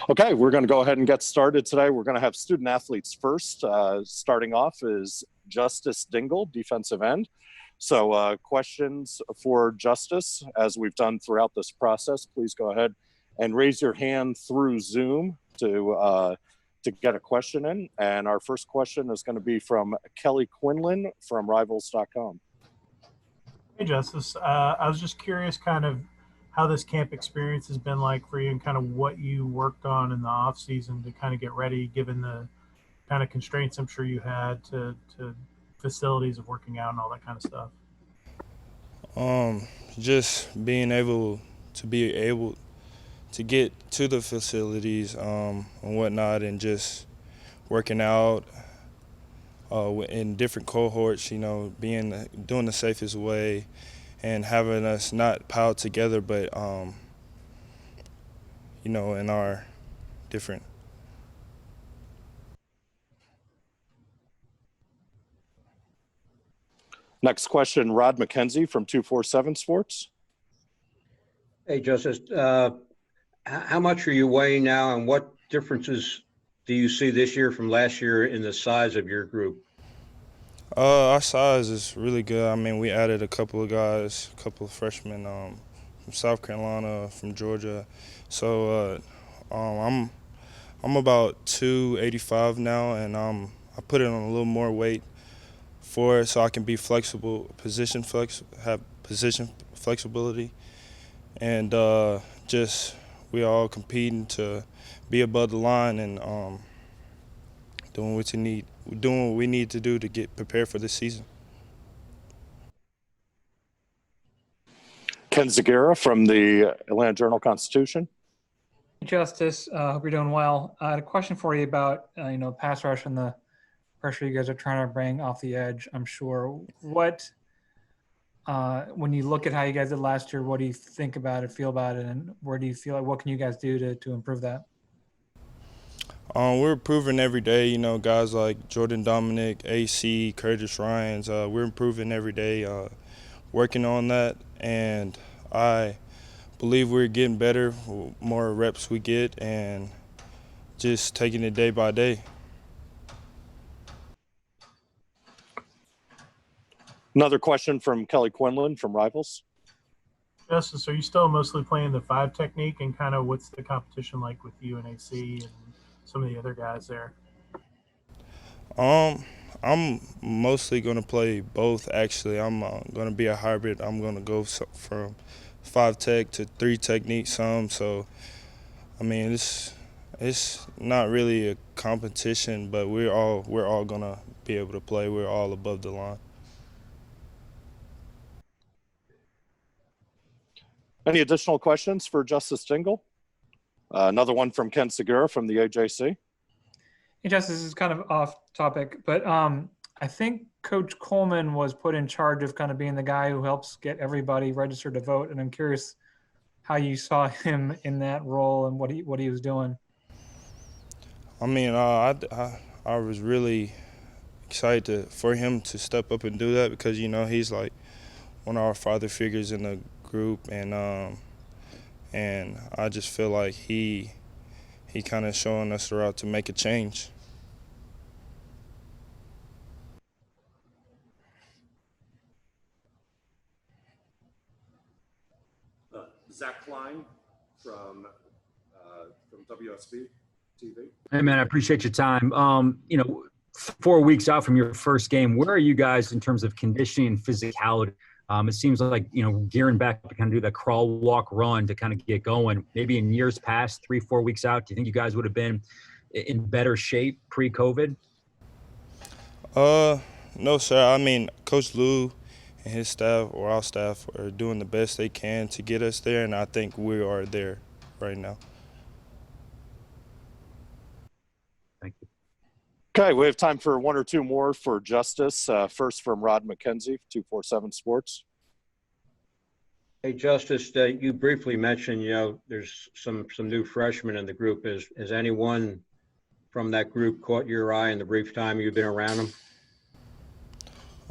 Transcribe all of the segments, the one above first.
Okay, we're going to go ahead and get started today. We're going to have student athletes first. Starting off is Justice Dingle, defensive end. So questions for Justice, as we've done throughout this process, please go ahead and raise your hand through Zoom to get a question in. And our first question is going to be from Kelly Quinlan from Rivals.com. Hey, Justice. I was just curious kind of how this camp experience has been like for you and kind of what you worked on in the off season to kind of get ready, given the kind of constraints I'm sure you had to facilities of working out and all that kind of stuff. Just being able to get to the facilities and whatnot, and just working out in different cohorts, doing the safest way, and having us not piled together, but in our different. Next question, Rod McKenzie from 247 Sports. Hey, Justice. How much are you weighing now, and what differences do you see this year from last year in the size of your group? Our size is really good. I mean, we added a couple of guys, a couple of freshmen from South Carolina, from Georgia. So I'm about 285 now, and I put it on a little more weight for it so I can be flexible, have position flexibility, and just we all competing to be above the line and doing what we need to do to get prepared for this season. Ken Segura from the Atlanta Journal-Constitution. Justice, hope you're doing well. I had a question for you about pass rush and the pressure you guys are trying to bring off the edge. I'm sure. What when you look at how you guys did last year, what do you think about it, feel about it, and where do you feel like what can you guys do to improve that? We're improving every day. Guys like Jordan Dominic, AC, Curtis Ryans. We're improving every day, working on that, and I believe we're getting better. More reps we get, and just taking it day by day. Another question from Kelly Quinlan from Rivals. Justice, are you still mostly playing the 5 technique, and kind of what's the competition like with you and AC and some of the other guys there? I'm mostly going to play both, actually. I'm going to be a hybrid. I'm going to go from 5 tech to 3 technique some. So, I mean, it's not really a competition, but we're all going to be able to play. We're all above the line. Any additional questions for Justice Dingle? Another one from Ken Segura from the AJC. Hey, Justice, this is kind of off topic, but I think Coach Coleman was put in charge of kind of being the guy who helps get everybody registered to vote, and I'm curious how you saw him in that role and what he was doing. I mean, I was really excited for him to step up and do that because he's like one of our father figures in the group, and I just feel like he kind of showing us the route to make a change. Zach Klein from WSB TV. Hey man, I appreciate your time. 4 weeks out from your first game, where are you guys in terms of conditioning and physicality? It seems like, gearing back to kind of do that crawl, walk, run to kind of get going. Maybe in years past, 3-4 weeks out, do you think you guys would have been in better shape pre-COVID? No, sir. I mean, Coach Lou and his staff, or our staff, are doing the best they can to get us there, and I think we are there right now. Thank you. Okay, we have time for one or two more for Justice. First from Rod McKenzie, 247 Sports. Hey, Justice, you briefly mentioned, there's some new freshmen in the group. Has anyone from that group caught your eye in the brief time you've been around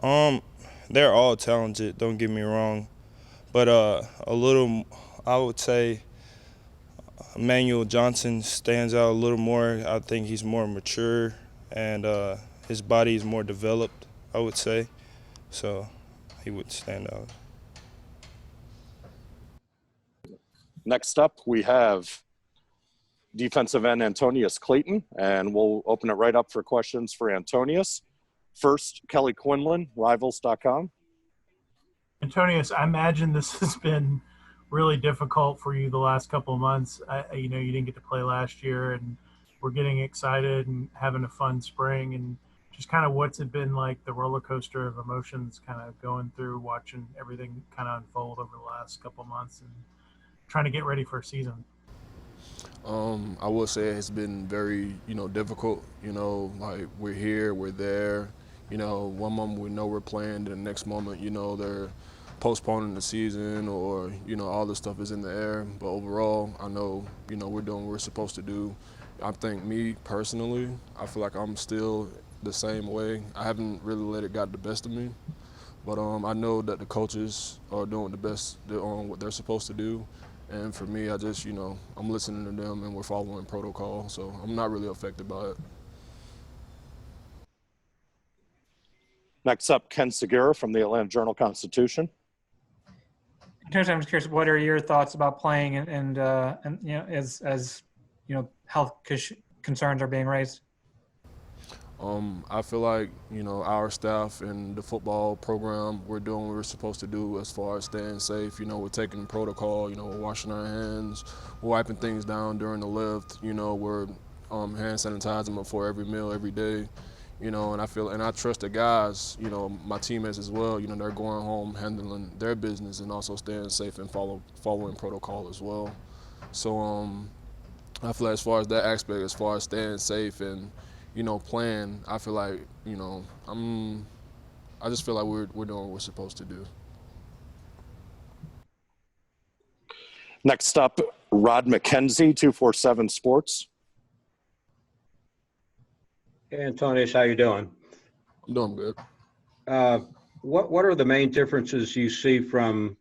them? They're all talented, don't get me wrong. But I would say Emmanuel Johnson stands out a little more. I think he's more mature and his body is more developed, I would say. So he would stand out. Next up, we have defensive end Antonneous Clayton, and we'll open it right up for questions for Antonneous. First, Kelly Quinlan, Rivals.com. Antonneous, I imagine this has been really difficult for you the last couple of months. You didn't get to play last year, and we're getting excited and having a fun spring. And just kind of what's it been like, the roller coaster of emotions kind of going through, watching everything kind of unfold over the last couple of months and trying to get ready for a season? I will say it's been very, difficult. Like we're here, we're there. One moment we know we're playing, the next moment, they're postponing the season or, all this stuff is in the air. But overall, I know, we're doing what we're supposed to do. I think me personally, I feel like I'm still the same way. I haven't really let it get the best of me. But I know that the coaches are doing the best on what they're supposed to do. And for me, I just, I'm listening to them and we're following protocol. So I'm not really affected by it. Next up, Ken Segura from the Atlanta Journal-Constitution. I'm just curious, what are your thoughts about playing and as health concerns are being raised? I feel like, our staff and the football program, we're doing what we're supposed to do as far as staying safe. We're taking protocol, we're washing our hands, we're wiping things down during the lift, we're hand sanitizing before every meal, every day, and I trust the guys, my teammates as well, they're going home handling their business and also staying safe and following protocol as well. So I feel like as far as that aspect, as far as staying safe and playing, I feel like, I just feel like we're doing what we're supposed to do. Next up, Rod McKenzie, 247 Sports. Hey, Antonneous, how you doing? I'm doing good. What are the main differences you see from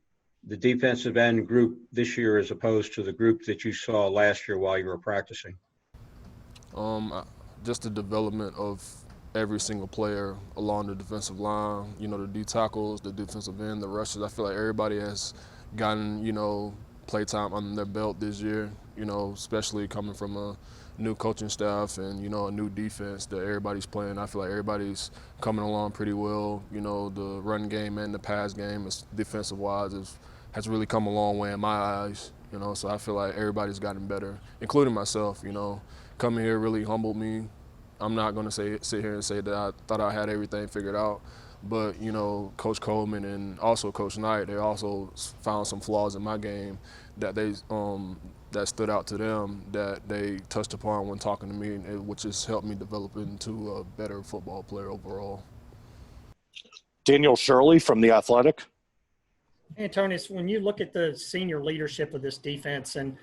the defensive end group this year as opposed to the group that you saw last year while you were practicing? Just the development of every single player along the defensive line, the D tackles, the defensive end, the rushers. I feel like everybody has gotten, play time under their belt this year, especially coming from a new coaching staff and, a new defense that everybody's playing. I feel like everybody's coming along pretty well. The run game and the pass game, defensive-wise, has really come a long way in my eyes, so I feel like everybody's gotten better, including myself, Coming here really humbled me. I'm not going to sit here and say that I thought I had everything figured out, but Coach Coleman and also Coach Knight, they also found some flaws in my game that they that stood out to them that they touched upon when talking to me, which has helped me develop into a better football player overall. Daniel Shirley from The Athletic. Hey, Antonneous, when you look at the senior leadership of this defense and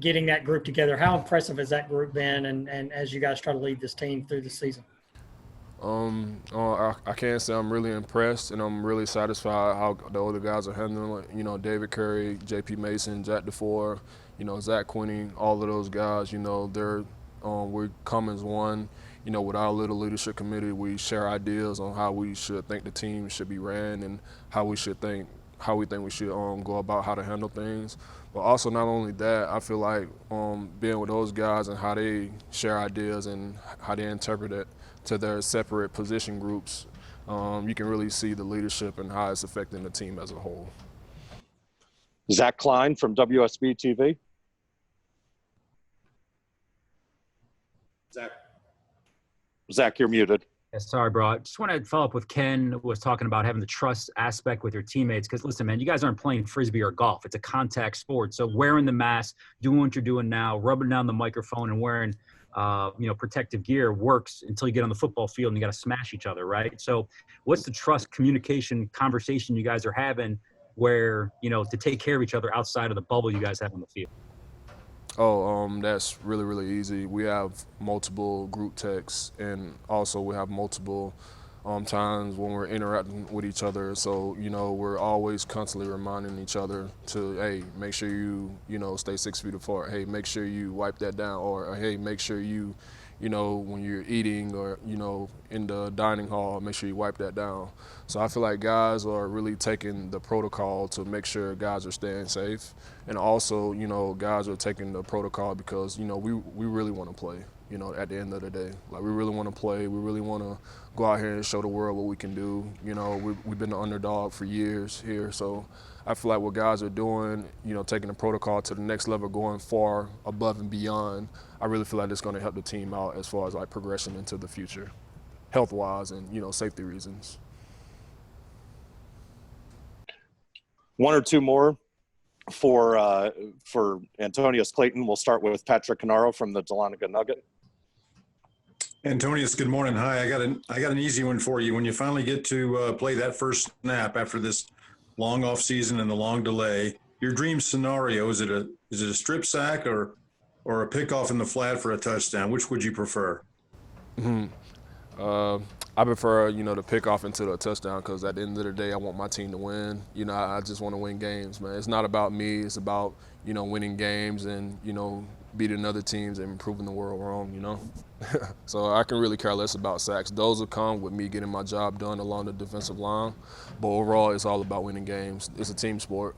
getting that group together, how impressive has that group been and as you guys try to lead this team through the season? I can't say I'm really impressed, and I'm really satisfied how the older guys are handling it. David Curry, J.P. Mason, Jack DeFore, Zach Quinney, all of those guys, we come as one. With our little leadership committee, we share ideas on how we should think the team should be ran and how we think we should go about how to handle things. But also not only that, I feel like being with those guys and how they share ideas and how they interpret it to their separate position groups, you can really see the leadership and how it's affecting the team as a whole. Zach Klein from WSB TV. Zach, you're muted. Yeah, sorry, bro. I just want to follow up with Ken was talking about having the trust aspect with your teammates. Because listen, man, you guys aren't playing Frisbee or golf. It's a contact sport. So wearing the mask, doing what you're doing now, rubbing down the microphone and wearing, protective gear works until you get on the football field and you got to smash each other, right? So what's the trust communication conversation you guys are having where, to take care of each other outside of the bubble you guys have on the field? That's really, really easy. We have multiple group texts, and also we have multiple times when we're interacting with each other. So, we're always constantly reminding each other to, hey, make sure you stay 6 feet apart. Hey, make sure you wipe that down. Or hey, make sure you, when you're eating or, in the dining hall, make sure you wipe that down. So I feel like guys are really taking the protocol to make sure guys are staying safe. And also, guys are taking the protocol because, we really want to play. At the end of the day, like we really want to play. We really want to go out here and show the world what we can do. We've been the underdog for years here, so I feel like what guys are doing, taking the protocol to the next level, going far above and beyond. I really feel like it's going to help the team out as far as like progression into the future, health-wise and safety reasons. One or two more for Antonneous Clayton. We'll start with Patrick Canaro from the Dahlonega Nugget. Antonneous, good morning. Hi, I got an easy one for you. When you finally get to play that first snap after this long off season and the long delay, your dream scenario, is it a strip sack or a pickoff in the flat for a touchdown? Which would you prefer? I prefer, to pick off into the touchdown because at the end of the day, I want my team to win. I just want to win games, man. It's not about me. It's about, winning games and, beating other teams and proving the world wrong, So I can really care less about sacks. Those will come with me getting my job done along the defensive line. But overall, it's all about winning games. It's a team sport.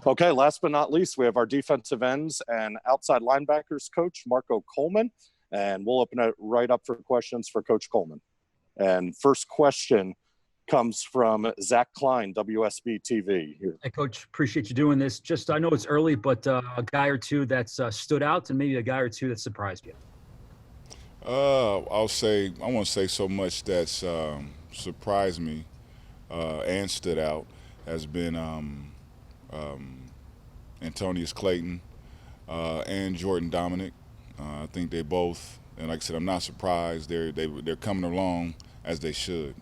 Okay, last but not least, we have our defensive ends and outside linebackers coach, Marco Coleman, and we'll open it right up for questions for Coach Coleman. And first question comes from Zach Klein, WSB TV. Here. Hey, Coach, appreciate you doing this. Just, I know it's early, but a guy or two that's stood out and maybe a guy or two that surprised you. I want to say so much that's surprised me and stood out has been Antonneous Clayton and Jordan Dominic. I think they both, and like I said, I'm not surprised. They're coming along as they should,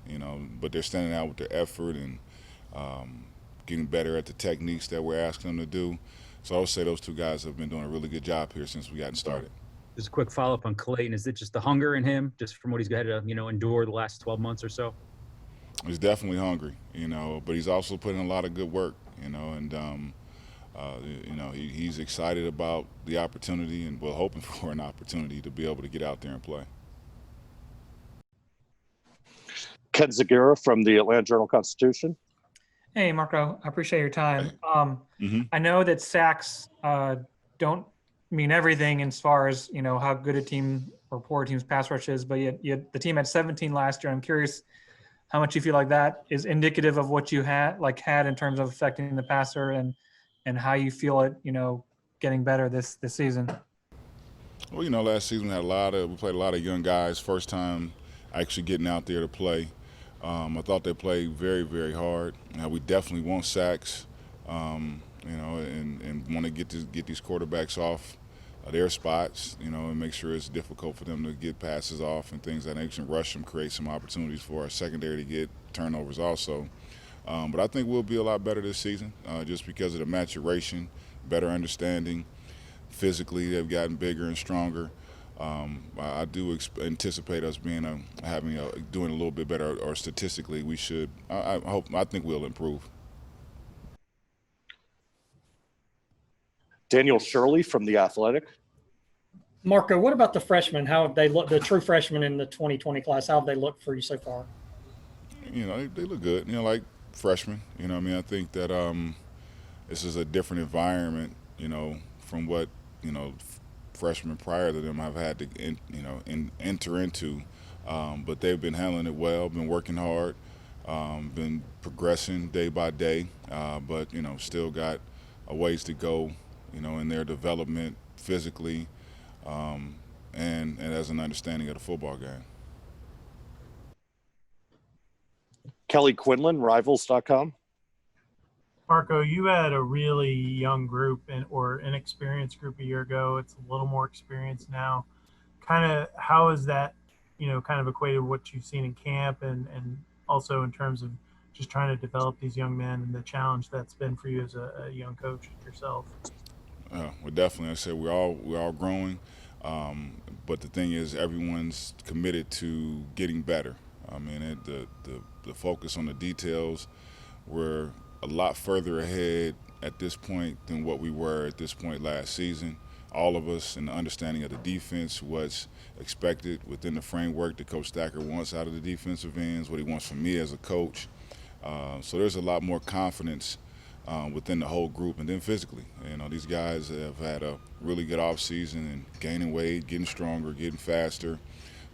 but they're standing out with their effort and getting better at the techniques that we're asking them to do. So I would say those two guys have been doing a really good job here since we gotten started. Just a quick follow-up on Clayton. Is it just the hunger in him, just from what he's had to, endure the last 12 months or so? He's definitely hungry, but he's also putting in a lot of good work, he's excited about the opportunity and we're hoping for an opportunity to be able to get out there and play. Ken Segura from the Atlanta Journal-Constitution. Hey, Marco, I appreciate your time. I know that sacks don't mean everything as far as, how good a team or poor a team's pass rush is, but yet the team had 17 last year. I'm curious how much you feel like that is indicative of what you had in terms of affecting the passer and how you feel it, getting better this season. Well, last season we played a lot of young guys, first time actually getting out there to play. I thought they played very, very hard. We definitely want sacks, and want to get these quarterbacks off their spots, and make sure it's difficult for them to get passes off and things that nature, rush them, create some opportunities for our secondary to get turnovers also. But I think we'll be a lot better this season just because of the maturation, better understanding. Physically, they've gotten bigger and stronger. I do anticipate us doing a little bit better, or statistically we should. I think we'll improve. Daniel Shirley from The Athletic. Marco, what about the freshmen? How have they looked, the true freshmen in the 2020 class? How have they looked for you so far? They look good, like freshmen. I think that this is a different environment, from what, freshmen prior to them have had to, enter into. But they've been handling it well, been working hard, been progressing day by day, but, still got a ways to go, in their development physically and as an understanding of the football game. Kelly Quinlan, Rivals.com. Marco, you had a really young group or inexperienced group a year ago. It's a little more experienced now. Kind of how is that, kind of equated with what you've seen in camp and also in terms of just trying to develop these young men and the challenge that's been for you as a young coach yourself? Well, definitely. I said we're all growing. But the thing is, everyone's committed to getting better. I mean, the focus on the details, we're a lot further ahead at this point than what we were at this point last season. All of us in the understanding of the defense, what's expected within the framework that Coach Stacker wants out of the defensive ends, what he wants from me as a coach. So there's a lot more confidence within the whole group. And then physically, you know, these guys have had a really good offseason and gaining weight, getting stronger, getting faster.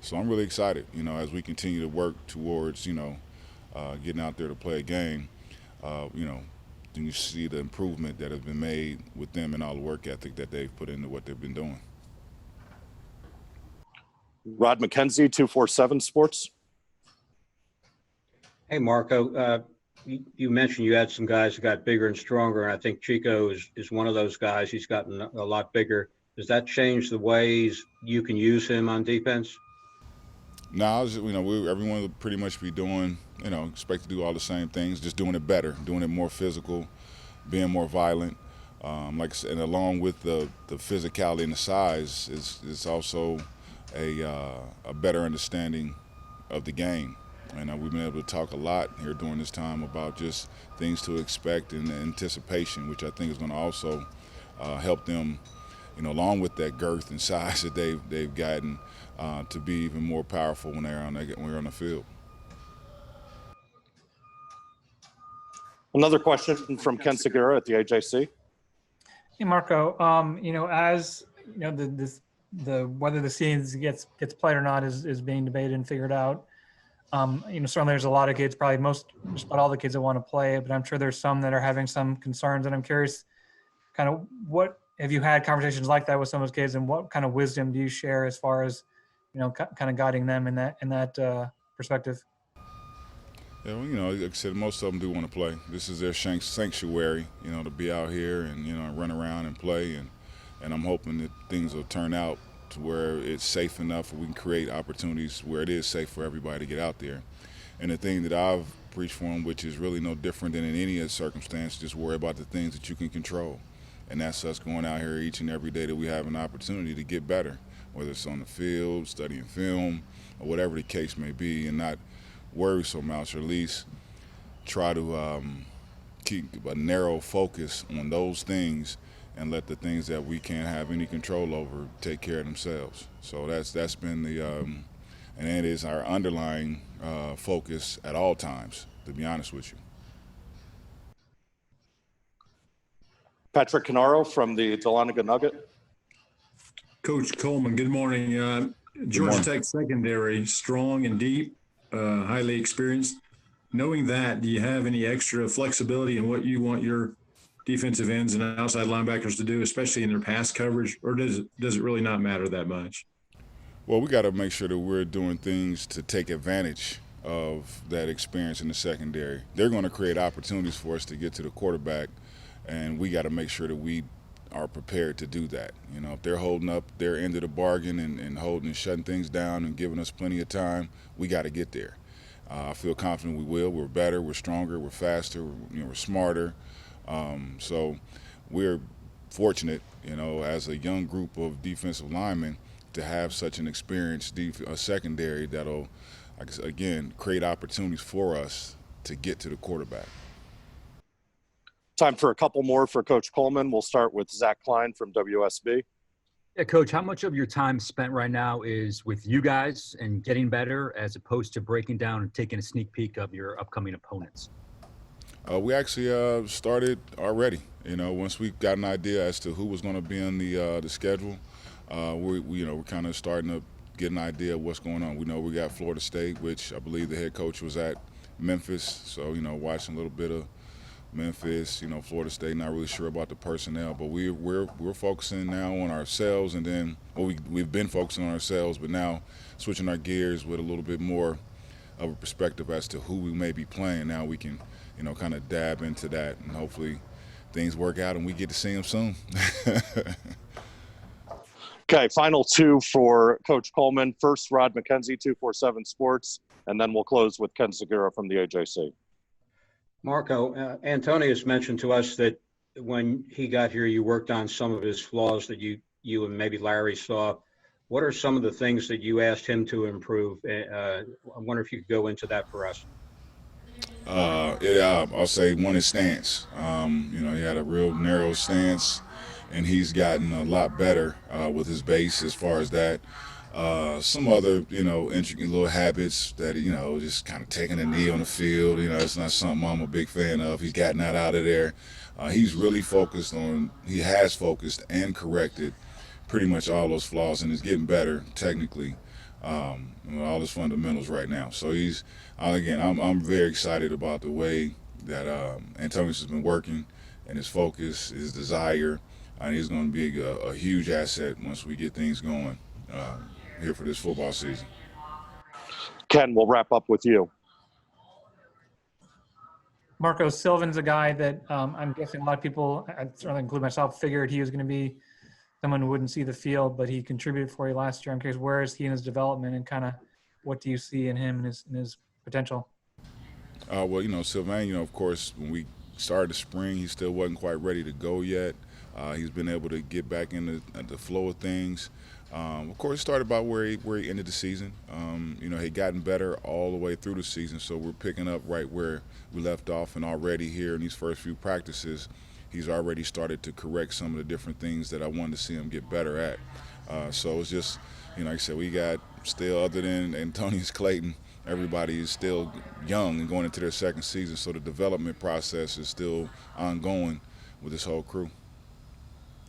So I'm really excited, you know, as we continue to work towards, you know, getting out there to play a game, you know, then you see the improvement that has been made with them and all the work ethic that they've put into what they've been doing. Rod McKenzie, 247 Sports. Hey, Marco, you mentioned you had some guys who got bigger and stronger, and I think Chico is one of those guys. He's gotten a lot bigger. Does that change the ways you can use him on defense? No, you know, everyone will pretty much be doing, you know, expect to do all the same things, just doing it better, doing it more physical, being more violent. Like I said, and along with the physicality and the size, is also a better understanding of the game. And we've been able to talk a lot here during this time about just things to expect and anticipation, which I think is going to also help them, you know, along with that girth and size that they've gotten, to be even more powerful when they're on the field. Another question from Ken Segura at the AJC. Hey, Marco, you know, as you know, the whether the season gets played or not is being debated and figured out. You know, certainly there's a lot of kids, probably just about all the kids that want to play, but I'm sure there's some that are having some concerns, and I'm curious, kind of, what have you had conversations like that with some of those kids, and what kind of wisdom do you share as far as, you know, kind of guiding them in that perspective? Yeah, well, you know, like I said, most of them do want to play. This is their sanctuary, you know, to be out here and, you know, run around and play, and I'm hoping that things will turn out to where it's safe enough where we can create opportunities where it is safe for everybody to get out there. And the thing that I've preached for them, which is really no different than in any other circumstance, just worry about the things that you can control. And that's us going out here each and every day that we have an opportunity to get better, whether it's on the field, studying film, or whatever the case may be, and not worry so much, or at least try to keep a narrow focus on those things and let the things that we can't have any control over take care of themselves. So that's been the and that is our underlying focus at all times, to be honest with you. Patrick Canaro from the Dahlonega Nugget. Coach Coleman, good morning. Georgia Tech secondary, strong and deep, highly experienced. Knowing that, do you have any extra flexibility in what you want your defensive ends and outside linebackers to do, especially in their pass coverage, or does it really not matter that much? Well, we got to make sure that we're doing things to take advantage of that experience in the secondary. They're going to create opportunities for us to get to the quarterback, and we got to make sure that we are prepared to do that. You know, if they're holding up their end of the bargain and holding and shutting things down and giving us plenty of time, we got to get there. I feel confident we will. We're better, we're stronger, we're faster, we're smarter. So we're fortunate, you know, as a young group of defensive linemen to have such an experienced secondary that'll, again, create opportunities for us to get to the quarterback. Time for a couple more for Coach Coleman. We'll start with Zach Klein from WSB. Yeah, Coach, how much of your time spent right now is with you guys and getting better as opposed to breaking down and taking a sneak peek of your upcoming opponents? We actually started already. You know, once we got an idea as to who was going to be on the schedule, we're kind of starting to get an idea of what's going on. We know we got Florida State, which I believe the head coach was at Memphis, so, you know, watching a little bit of Memphis, you know, Florida State, not really sure about the personnel, but we're focusing now on ourselves, and then we've been focusing on ourselves, but now switching our gears with a little bit more of a perspective as to who we may be playing. Now we can, you know, kind of dab into that, and hopefully things work out and we get to see them soon. Okay, final two for Coach Coleman. First, Rod McKenzie, 247 Sports, and then we'll close with Ken Segura from the AJC. Marco, Antonneous mentioned to us that when he got here, you worked on some of his flaws that you and maybe Larry saw. What are some of the things that you asked him to improve? I wonder if you could go into that for us. I'll say one is stance. He had a real narrow stance, and he's gotten a lot better with his base as far as that. Some other, intricate little habits that, just kind of taking a knee on the field. It's not something I'm a big fan of. He's gotten that out of there. He's really he has focused and corrected pretty much all those flaws, and is getting better technically. All his fundamentals right now. So I'm very excited about the way that Antonneous has been working, and his focus, his desire, and he's going to be a huge asset once we get things going here for this football season. Ken, we'll wrap up with you. Marco, Sylvan's a guy that I'm guessing a lot of people, I certainly include myself, figured he was going to be someone who wouldn't see the field, but he contributed for you last year. I'm curious, where is he in his development, and kind of what do you see in him and his potential? Sylvan, of course, when we started the spring, he still wasn't quite ready to go yet. He's been able to get back into the flow of things. Of course, it started about where he ended the season. He'd gotten better all the way through the season, so we're picking up right where we left off, and already here in these first few practices, he's already started to correct some of the different things that I wanted to see him get better at. So it's just, like I said, we got still, other than Antonneous, Clayton, everybody is still young and going into their second season, so the development process is still ongoing with this whole crew.